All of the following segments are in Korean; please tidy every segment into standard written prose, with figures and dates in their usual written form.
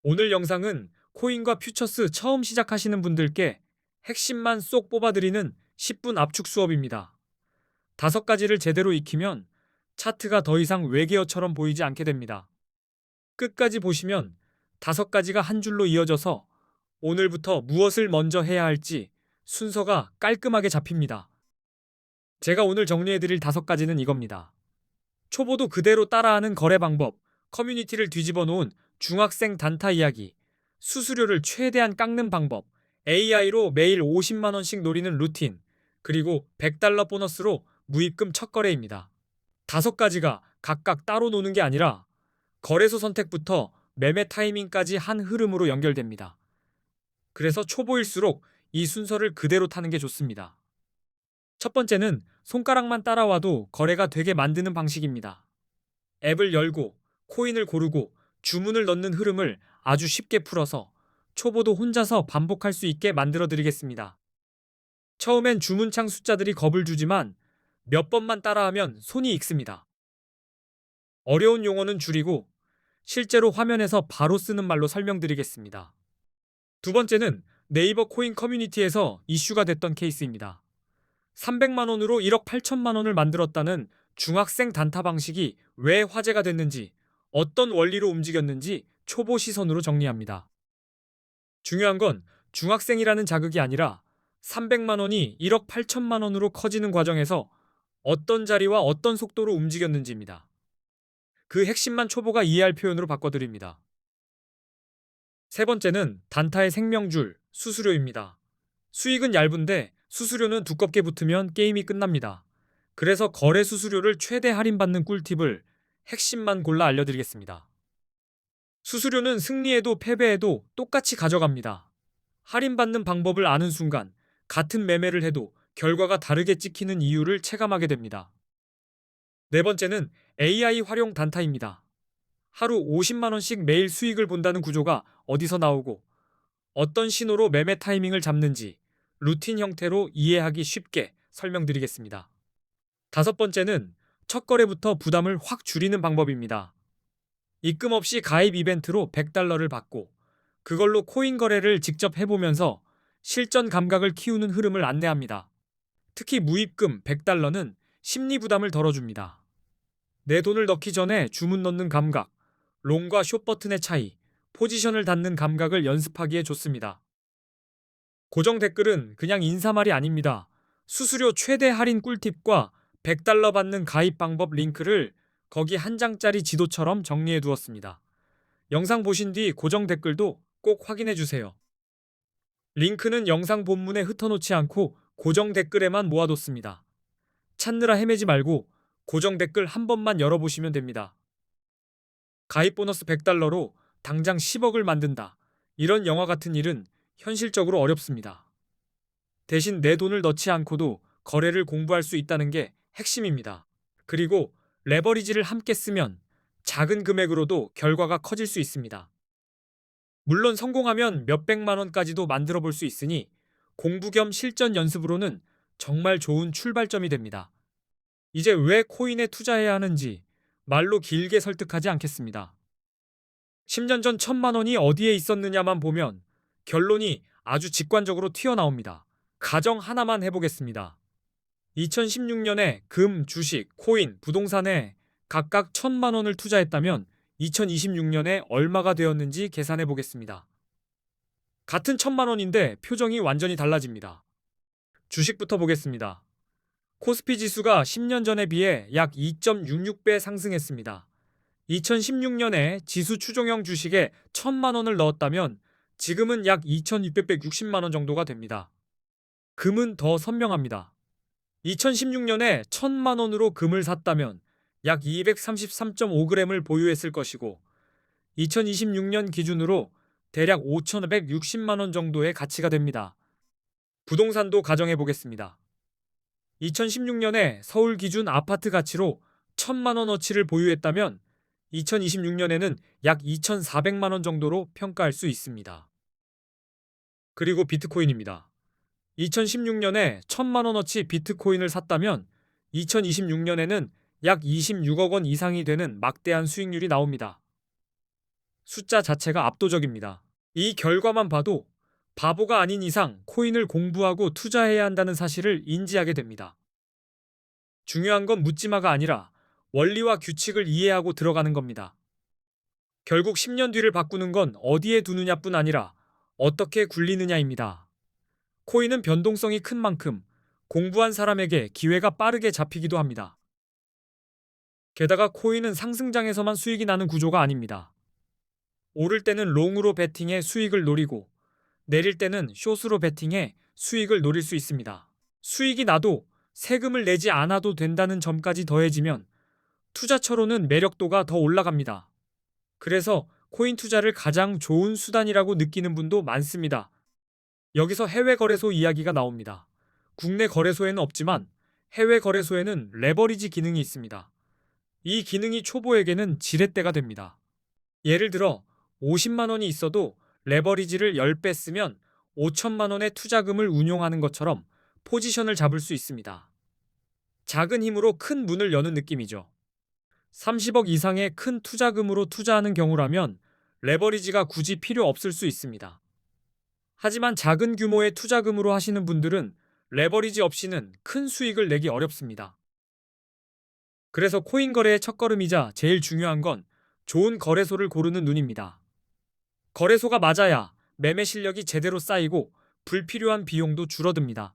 오늘 영상은 코인과 퓨처스 처음 시작하시는 분들께 핵심만 쏙 뽑아드리는 10분 압축 수업입니다. 5가지를 제대로 익히면 차트가 더 이상 외계어처럼 보이지 않게 됩니다. 끝까지 보시면 5가지가 한 줄로 이어져서 오늘부터 무엇을 먼저 해야 할지 순서가 깔끔하게 잡힙니다. 제가 오늘 정리해드릴 5가지는 이겁니다. 초보도 그대로 따라하는 거래 방법, 커뮤니티를 뒤집어 놓은 중학생 단타 이야기, 수수료를 최대한 깎는 방법, AI로 매일 50만원씩 노리는 루틴, 그리고 100달러 보너스로 무입금 첫 거래입니다. 5가지가 각각 따로 노는 게 아니라 거래소 선택부터 매매 타이밍까지 한 흐름으로 연결됩니다. 그래서 초보일수록 이 순서를 그대로 타는 게 좋습니다. 첫 번째는 손가락만 따라와도 거래가 되게 만드는 방식입니다. 앱을 열고 코인을 고르고 주문을 넣는 흐름을 아주 쉽게 풀어서 초보도 혼자서 반복할 수 있게 만들어 드리겠습니다. 처음엔 주문창 숫자들이 겁을 주지만 몇 번만 따라하면 손이 익습니다. 어려운 용어는 줄이고 실제로 화면에서 바로 쓰는 말로 설명드리겠습니다. 두 번째는 네이버 코인 커뮤니티에서 이슈가 됐던 케이스입니다. 300만 원으로 1억 8천만 원을 만들었다는 중학생 단타 방식이 왜 화제가 됐는지, 어떤 원리로 움직였는지 초보 시선으로 정리합니다. 중요한 건 중학생이라는 자극이 아니라 300만 원이 1억 8천만 원으로 커지는 과정에서 어떤 자리와 어떤 속도로 움직였는지입니다. 그 핵심만 초보가 이해할 표현으로 바꿔드립니다. 세 번째는 단타의 생명줄, 수수료입니다. 수익은 얇은데 수수료는 두껍게 붙으면 게임이 끝납니다. 그래서 거래 수수료를 최대 할인받는 꿀팁을 핵심만 골라 알려드리겠습니다. 수수료는 승리해도 패배해도 똑같이 가져갑니다. 할인받는 방법을 아는 순간 같은 매매를 해도 결과가 다르게 찍히는 이유를 체감하게 됩니다. 네 번째는 AI 활용 단타입니다. 하루 50만원씩 매일 수익을 본다는 구조가 어디서 나오고 어떤 신호로 매매 타이밍을 잡는지 루틴 형태로 이해하기 쉽게 설명드리겠습니다. 5번째는 첫 거래부터 부담을 확 줄이는 방법입니다. 입금 없이 가입 이벤트로 100달러를 받고 그걸로 코인 거래를 직접 해보면서 실전 감각을 키우는 흐름을 안내합니다. 특히 무입금 100달러는 심리 부담을 덜어줍니다. 내 돈을 넣기 전에 주문 넣는 감각, 롱과 숏 버튼의 차이, 포지션을 닫는 감각을 연습하기에 좋습니다. 고정 댓글은 그냥 인사말이 아닙니다. 수수료 최대 할인 꿀팁과 100달러 받는 가입 방법 링크를 거기 한 장짜리 지도처럼 정리해 두었습니다. 영상 보신 뒤 고정 댓글도 꼭 확인해 주세요. 링크는 영상 본문에 흩어놓지 않고 고정 댓글에만 모아뒀습니다. 찾느라 헤매지 말고 고정 댓글 한 번만 열어보시면 됩니다. 가입 보너스 100달러로 당장 10억을 만든다. 이런 영화 같은 일은 현실적으로 어렵습니다. 대신 내 돈을 넣지 않고도 거래를 공부할 수 있다는 게 핵심입니다. 그리고 레버리지를 함께 쓰면 작은 금액으로도 결과가 커질 수 있습니다. 물론 성공하면 몇백만 원까지도 만들어 볼 수 있으니 공부 겸 실전 연습으로는 정말 좋은 출발점이 됩니다. 이제 왜 코인에 투자해야 하는지 말로 길게 설득하지 않겠습니다. 10년 전 1000만 원이 어디에 있었느냐만 보면 결론이 아주 직관적으로 튀어나옵니다. 가정 하나만 해보겠습니다. 2016년에 금, 주식, 코인, 부동산에 각각 1000만 원을 투자했다면 2026년에 얼마가 되었는지 계산해 보겠습니다. 같은 1000만 원인데 표정이 완전히 달라집니다. 주식부터 보겠습니다. 코스피 지수가 10년 전에 비해 약 2.66배 상승했습니다. 2016년에 지수 추종형 주식에 1000만 원을 넣었다면 지금은 약 2660만 원 정도가 됩니다. 금은 더 선명합니다. 2016년에 1000만 원으로 금을 샀다면 약 233.5g을 보유했을 것이고 2026년 기준으로 대략 5560만 원 정도의 가치가 됩니다. 부동산도 가정해 보겠습니다. 2016년에 서울 기준 아파트 가치로 1000만 원어치를 보유했다면 2026년에는 약 2400만 원 정도로 평가할 수 있습니다. 그리고 비트코인입니다. 2016년에 1000만 원어치 비트코인을 샀다면 2026년에는 약 26억 원 이상이 되는 막대한 수익률이 나옵니다. 숫자 자체가 압도적입니다. 이 결과만 봐도 바보가 아닌 이상 코인을 공부하고 투자해야 한다는 사실을 인지하게 됩니다. 중요한 건 묻지마가 아니라 원리와 규칙을 이해하고 들어가는 겁니다. 결국 10년 뒤를 바꾸는 건 어디에 두느냐뿐 아니라 어떻게 굴리느냐입니다. 코인은 변동성이 큰 만큼 공부한 사람에게 기회가 빠르게 잡히기도 합니다. 게다가 코인은 상승장에서만 수익이 나는 구조가 아닙니다. 오를 때는 롱으로 베팅해 수익을 노리고 내릴 때는 숏으로 베팅해 수익을 노릴 수 있습니다. 수익이 나도 세금을 내지 않아도 된다는 점까지 더해지면 투자처로는 매력도가 더 올라갑니다. 그래서 코인 투자를 가장 좋은 수단이라고 느끼는 분도 많습니다. 여기서 해외 거래소 이야기가 나옵니다. 국내 거래소에는 없지만 해외 거래소에는 레버리지 기능이 있습니다. 이 기능이 초보에게는 지렛대가 됩니다. 예를 들어 50만 원이 있어도 레버리지를 10배 쓰면 5천만 원의 투자금을 운용하는 것처럼 포지션을 잡을 수 있습니다. 작은 힘으로 큰 문을 여는 느낌이죠. 30억 이상의 큰 투자금으로 투자하는 경우라면 레버리지가 굳이 필요 없을 수 있습니다. 하지만 작은 규모의 투자금으로 하시는 분들은 레버리지 없이는 큰 수익을 내기 어렵습니다. 그래서 코인 거래의 첫걸음이자 제일 중요한 건 좋은 거래소를 고르는 눈입니다. 거래소가 맞아야 매매 실력이 제대로 쌓이고 불필요한 비용도 줄어듭니다.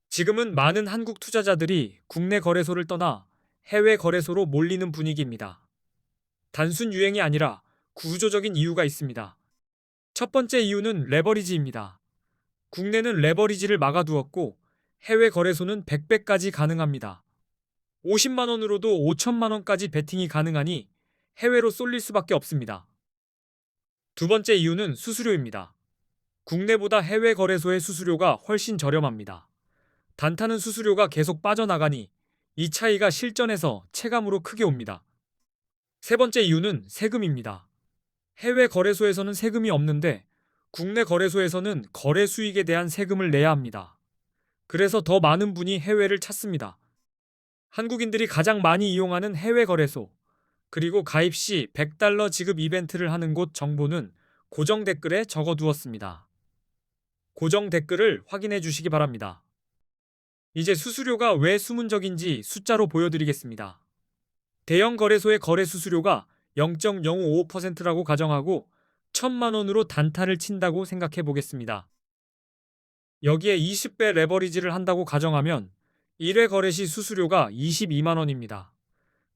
지금은 많은 한국 투자자들이 국내 거래소를 떠나 해외 거래소로 몰리는 분위기입니다. 단순 유행이 아니라 구조적인 이유가 있습니다. 첫 번째 이유는 레버리지입니다. 국내는 레버리지를 막아두었고 해외 거래소는 100배까지 가능합니다. 50만 원으로도 5천만 원까지 베팅이 가능하니 해외로 쏠릴 수밖에 없습니다. 두 번째 이유는 수수료입니다. 국내보다 해외 거래소의 수수료가 훨씬 저렴합니다. 단타는 수수료가 계속 빠져나가니 이 차이가 실전에서 체감으로 크게 옵니다. 세 번째 이유는 세금입니다. 해외 거래소에서는 세금이 없는데 국내 거래소에서는 거래 수익에 대한 세금을 내야 합니다. 그래서 더 많은 분이 해외를 찾습니다. 한국인들이 가장 많이 이용하는 해외 거래소, 그리고 가입 시 100달러 지급 이벤트를 하는 곳 정보는 고정 댓글에 적어두었습니다. 고정 댓글을 확인해 주시기 바랍니다. 이제 수수료가 왜 수문적인지 숫자로 보여드리겠습니다. 대형 거래소의 거래 수수료가 0.055%라고 가정하고 1,000만 원으로 단타를 친다고 생각해 보겠습니다. 여기에 20배 레버리지를 한다고 가정하면 1회 거래 시 수수료가 22만 원입니다.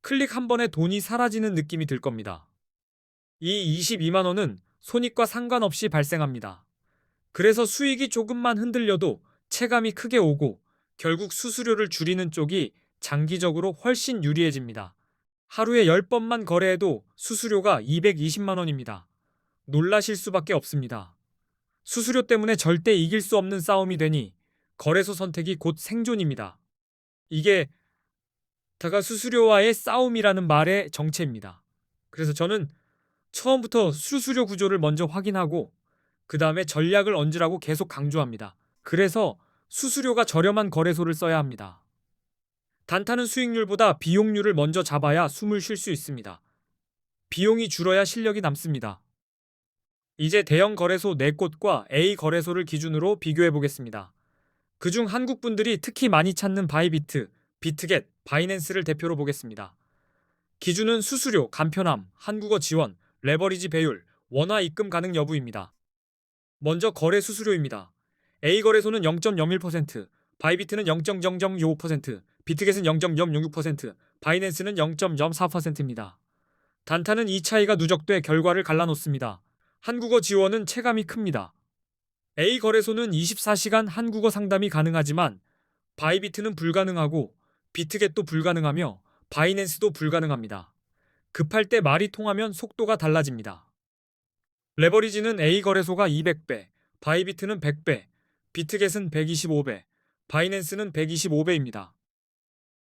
클릭 한 번에 돈이 사라지는 느낌이 들 겁니다. 이 22만 원은 손익과 상관없이 발생합니다. 그래서 수익이 조금만 흔들려도 체감이 크게 오고 결국 수수료를 줄이는 쪽이 장기적으로 훨씬 유리해집니다. 하루에 10번만 거래해도 수수료가 220만 원입니다. 놀라실 수밖에 없습니다. 수수료 때문에 절대 이길 수 없는 싸움이 되니 거래소 선택이 곧 생존입니다. 이게 다가 수수료와의 싸움이라는 말의 정체입니다. 그래서 저는 처음부터 수수료 구조를 먼저 확인하고 그 다음에 전략을 얹으라고 계속 강조합니다. 그래서 수수료가 저렴한 거래소를 써야 합니다. 단타는 수익률보다 비용률을 먼저 잡아야 숨을 쉴 수 있습니다. 비용이 줄어야 실력이 남습니다. 이제 대형 거래소 4곳과 A 거래소를 기준으로 비교해 보겠습니다. 그중 한국 분들이 특히 많이 찾는 바이비트, 비트겟, 바이낸스를 대표로 보겠습니다. 기준은 수수료, 간편함, 한국어 지원, 레버리지 배율, 원화 입금 가능 여부입니다. 먼저 거래 수수료입니다. A 거래소는 0.01%, 바이비트는 0.0025%, 비트겟은 0.006%, 바이낸스는 0.04%입니다. 단타는 이 차이가 누적돼 결과를 갈라놓습니다. 한국어 지원은 체감이 큽니다. A 거래소는 24시간 한국어 상담이 가능하지만 바이비트는 불가능하고 비트겟도 불가능하며 바이낸스도 불가능합니다. 급할 때 말이 통하면 속도가 달라집니다. 레버리지는 A 거래소가 200배, 바이비트는 100배, 비트겟은 125배, 바이낸스는 125배입니다.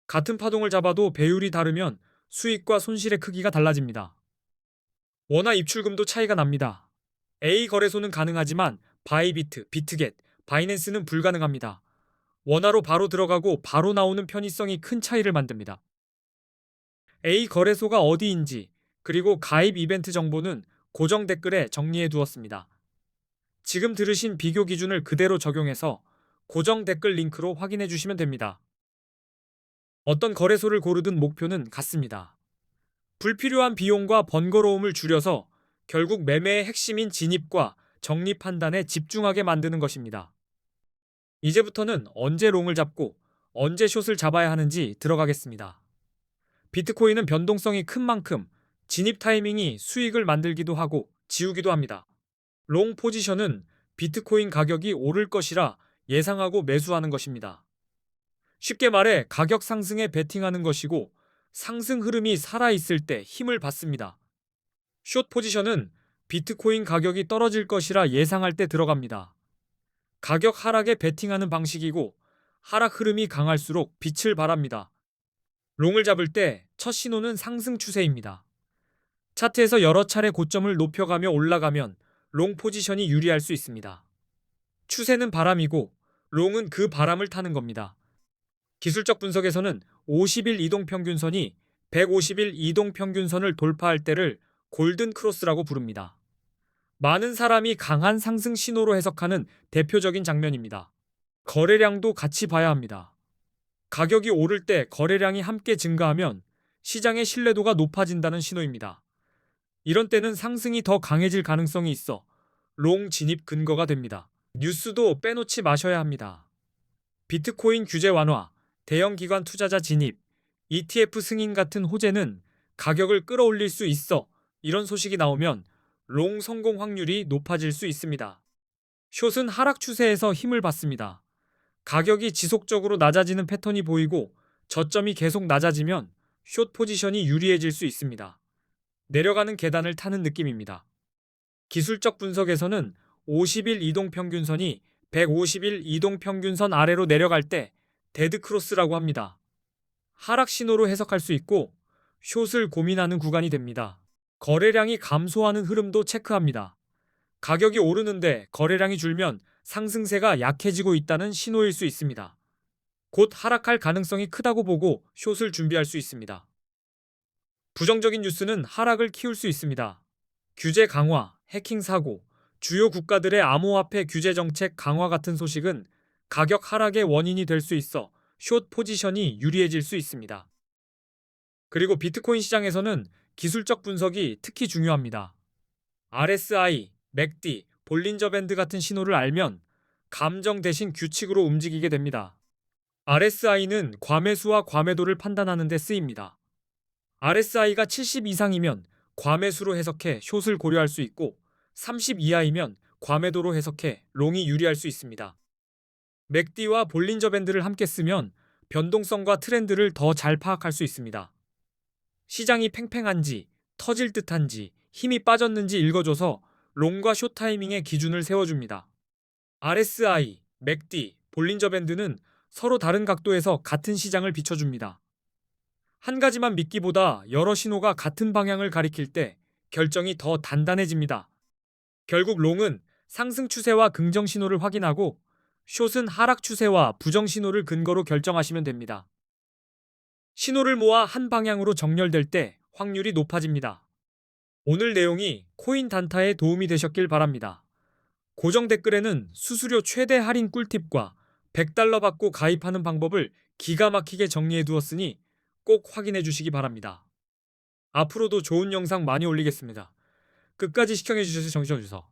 같은 파동을 잡아도 배율이 다르면 수익과 손실의 크기가 달라집니다. 원화 입출금도 차이가 납니다. A 거래소는 가능하지만 바이비트, 비트겟, 바이낸스는 불가능합니다. 원화로 바로 들어가고 바로 나오는 편의성이 큰 차이를 만듭니다. A 거래소가 어디인지 그리고 가입 이벤트 정보는 고정 댓글에 정리해 두었습니다. 지금 들으신 비교 기준을 그대로 적용해서 고정 댓글 링크로 확인해 주시면 됩니다. 어떤 거래소를 고르든 목표는 같습니다. 불필요한 비용과 번거로움을 줄여서 결국 매매의 핵심인 진입과 정리 판단에 집중하게 만드는 것입니다. 이제부터는 언제 롱을 잡고 언제 숏을 잡아야 하는지 들어가겠습니다. 비트코인은 변동성이 큰 만큼 진입 타이밍이 수익을 만들기도 하고 지우기도 합니다. 롱 포지션은 비트코인 가격이 오를 것이라 예상하고 매수하는 것입니다. 쉽게 말해 가격 상승에 베팅하는 것이고 상승 흐름이 살아있을 때 힘을 받습니다. 숏 포지션은 비트코인 가격이 떨어질 것이라 예상할 때 들어갑니다. 가격 하락에 베팅하는 방식이고 하락 흐름이 강할수록 빛을 발합니다. 롱을 잡을 때 첫 신호는 상승 추세입니다. 차트에서 여러 차례 고점을 높여가며 올라가면 롱 포지션이 유리할 수 있습니다. 추세는 바람이고 롱은 그 바람을 타는 겁니다. 기술적 분석에서는 50일 이동평균선이 150일 이동평균선을 돌파할 때를 골든 크로스라고 부릅니다. 많은 사람이 강한 상승 신호로 해석하는 대표적인 장면입니다. 거래량도 같이 봐야 합니다. 가격이 오를 때 거래량이 함께 증가하면 시장의 신뢰도가 높아진다는 신호입니다. 이런 때는 상승이 더 강해질 가능성이 있어 롱 진입 근거가 됩니다. 뉴스도 빼놓지 마셔야 합니다. 비트코인 규제 완화, 대형 기관 투자자 진입, ETF 승인 같은 호재는 가격을 끌어올릴 수 있어 이런 소식이 나오면 롱 성공 확률이 높아질 수 있습니다. 숏은 하락 추세에서 힘을 받습니다. 가격이 지속적으로 낮아지는 패턴이 보이고 저점이 계속 낮아지면 숏 포지션이 유리해질 수 있습니다. 내려가는 계단을 타는 느낌입니다. 기술적 분석에서는 50일 이동평균선이 150일 이동평균선 아래로 내려갈 때 데드크로스라고 합니다. 하락 신호로 해석할 수 있고 숏을 고민하는 구간이 됩니다. 거래량이 감소하는 흐름도 체크합니다. 가격이 오르는데 거래량이 줄면 상승세가 약해지고 있다는 신호일 수 있습니다. 곧 하락할 가능성이 크다고 보고 숏을 준비할 수 있습니다. 부정적인 뉴스는 하락을 키울 수 있습니다. 규제 강화, 해킹 사고, 주요 국가들의 암호화폐 규제 정책 강화 같은 소식은 가격 하락의 원인이 될 수 있어 숏 포지션이 유리해질 수 있습니다. 그리고 비트코인 시장에서는 기술적 분석이 특히 중요합니다. RSI, 맥디, 볼린저 밴드 같은 신호를 알면 감정 대신 규칙으로 움직이게 됩니다. RSI는 과매수와 과매도를 판단하는 데 쓰입니다. RSI가 70 이상이면 과매수로 해석해 숏을 고려할 수 있고 30 이하이면 과매도로 해석해 롱이 유리할 수 있습니다. 맥디와 볼린저 밴드를 함께 쓰면 변동성과 트렌드를 더 잘 파악할 수 있습니다. 시장이 팽팽한지, 터질 듯한지, 힘이 빠졌는지 읽어줘서 롱과 숏 타이밍의 기준을 세워줍니다. RSI, 맥디, 볼린저 밴드는 서로 다른 각도에서 같은 시장을 비춰줍니다. 한 가지만 믿기보다 여러 신호가 같은 방향을 가리킬 때 결정이 더 단단해집니다. 결국 롱은 상승 추세와 긍정 신호를 확인하고 숏은 하락 추세와 부정 신호를 근거로 결정하시면 됩니다. 신호를 모아 한 방향으로 정렬될 때 확률이 높아집니다. 오늘 내용이 코인 단타에 도움이 되셨길 바랍니다. 고정 댓글에는 수수료 최대 할인 꿀팁과 100달러 받고 가입하는 방법을 기가 막히게 정리해 두었으니 꼭 확인해 주시기 바랍니다. 앞으로도 좋은 영상 많이 올리겠습니다. 끝까지 시청해 주셔서 정신주셔서